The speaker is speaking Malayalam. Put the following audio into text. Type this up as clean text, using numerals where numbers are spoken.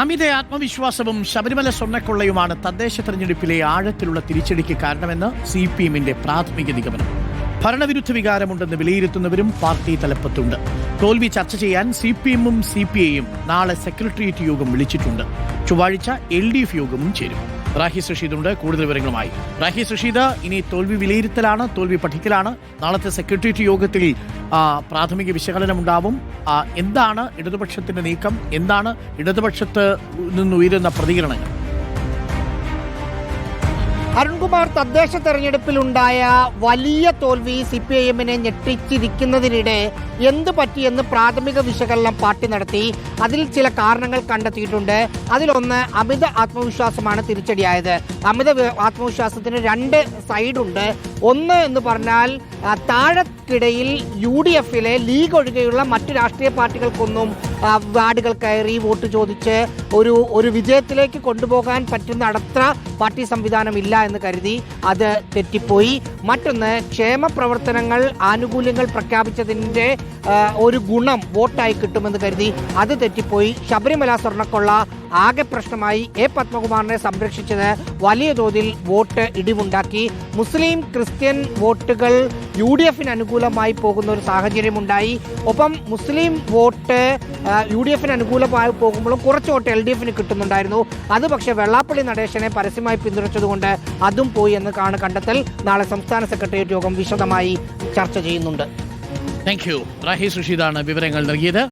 അമിത ആത്മവിശ്വാസവും ശബരിമല സ്വർണ്ണക്കൊള്ളയുമാണ് തദ്ദേശ തെരഞ്ഞെടുപ്പിലെ ആഴത്തിലുള്ള തിരിച്ചടിക്ക് കാരണമെന്ന് CPM-ന്റെ പ്രാഥമിക നിഗമനം. ഭരണവിരുദ്ധ വികാരമുണ്ടെന്ന് വിലയിരുത്തുന്നവരും പാർട്ടി തലപ്പത്തുണ്ട്. തോൽവി ചർച്ച ചെയ്യാൻ CPM-ഉം CPI-യും നാളെ സെക്രട്ടേറിയറ്റ് യോഗം വിളിച്ചിട്ടുണ്ട്. ചൊവ്വാഴ്ച LDF യോഗവും ചേരും. റാഹിസ് റഷീദുണ്ട് കൂടുതൽ വിവരങ്ങളുമായി. റാഹിസ് റഷീദ്, ഇനി തോൽവി വിലയിരുത്തലാണ്, തോൽവി പഠിക്കലാണ്. നാളത്തെ സെക്രട്ടേറിയറ്റ് യോഗത്തിൽ പ്രാഥമിക വിശകലനം ഉണ്ടാവും. എന്താണ് ഇടതുപക്ഷത്തിന്റെ നീക്കം? എന്താണ് ഇടതുപക്ഷത്ത് നിന്നുയരുന്ന പ്രതികരണങ്ങൾ? അരുൺകുമാർ, തദ്ദേശ തെരഞ്ഞെടുപ്പിലുണ്ടായ വലിയ തോൽവി CPIM-നെ ഞെട്ടിച്ചിരിക്കുന്നതിനിടെ എന്ത് പറ്റിയെന്ന് പ്രാഥമിക വിശകലനം പാർട്ടി നടത്തി. അതിൽ ചില കാരണങ്ങൾ കണ്ടെത്തിയിട്ടുണ്ട്. അതിലൊന്ന് അമിത ആത്മവിശ്വാസമാണ് തിരിച്ചടിയായത്. അമിത ആത്മവിശ്വാസത്തിന് രണ്ട് സൈഡുണ്ട്. ഒന്ന് എന്ന് പറഞ്ഞാൽ താഴെക്കിടയിൽ UDF-ലെ ലീഗ് ഒഴികെയുള്ള മറ്റു രാഷ്ട്രീയ പാർട്ടികൾക്കൊന്നും വാർഡുകൾ കയറി വോട്ട് ചോദിച്ച് ഒരു വിജയത്തിലേക്ക് കൊണ്ടുപോകാൻ പറ്റുന്ന അത്ര പാർട്ടി സംവിധാനം ഇല്ല എന്ന് കരുതി അത് തെറ്റിപ്പോയി. മറ്റൊന്ന്, ക്ഷേമ പ്രവർത്തനങ്ങൾ ആനുകൂല്യങ്ങൾ പ്രഖ്യാപിച്ചതിൻ്റെ ഒരു ഗുണം വോട്ടായി കിട്ടുമെന്ന് കരുതി അത് തെറ്റിപ്പോയി. ശബരിമല സ്വർണ്ണക്കൊള്ള ആകെ പ്രശ്നമായി. പത്മകുമാറിനെ സംരക്ഷിച്ചത് വലിയ തോതിൽ വോട്ട് ഇടിവുണ്ടാക്കി. മുസ്ലിം ക്രിസ്ത്യൻ വോട്ടുകൾ UDF-ന് അനുകൂലമായി പോകുന്ന ഒരു സാഹചര്യമുണ്ടായി. ഒപ്പം മുസ്ലിം വോട്ട് UDF-ന് അനുകൂലമായി പോകുമ്പോഴും കുറച്ച് വോട്ട് LDF-ന് കിട്ടുന്നുണ്ടായിരുന്നു. അത് പക്ഷേ വെള്ളാപ്പള്ളി നടേശനെ പരസ്യമായി പിന്തുണച്ചതുകൊണ്ട് അതും പോയി എന്ന് കണ്ടെത്തൽ. നാളെ സംസ്ഥാന സെക്രട്ടേറിയറ്റ് യോഗം വിശദമായി ചർച്ച ചെയ്യുന്നുണ്ട്. Thank you. റാഹിസ് റഷീദാണ് വിവരങ്ങൾ നൽകിയത്.